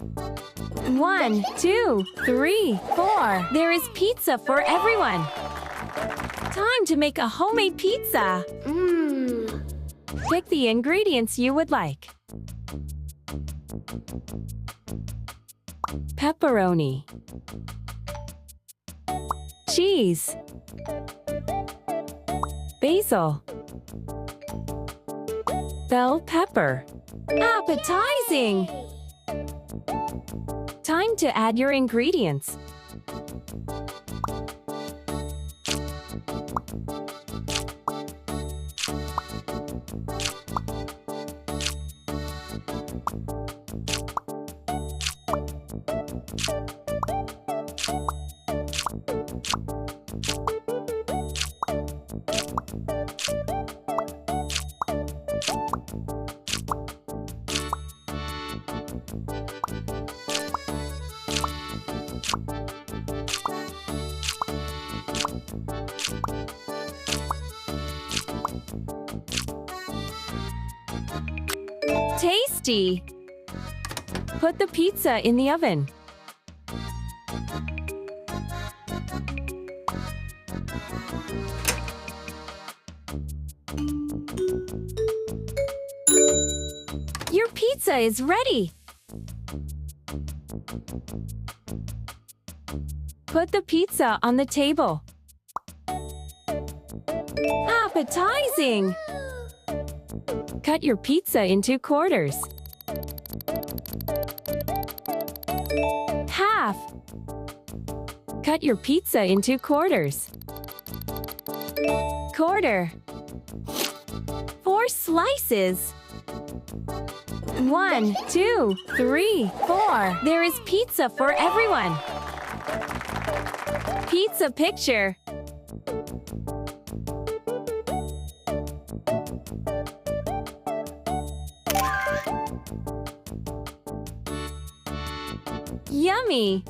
1, 2, 3, 4. There is pizza for everyone. Time to make a homemade pizza. Pick the ingredients you would like. Pepperoni, cheese, basil, bell pepper. Appetizing! Time to add your ingredients. Tasty! Put the pizza in the oven. Your pizza is ready! Put the pizza on the table. Appetizing! Cut your pizza into quarters. Half. Cut your pizza into quarters. Quarter. 4 slices. 1, 2, 3, 4. There is pizza for everyone. Pizza picture. Yummy!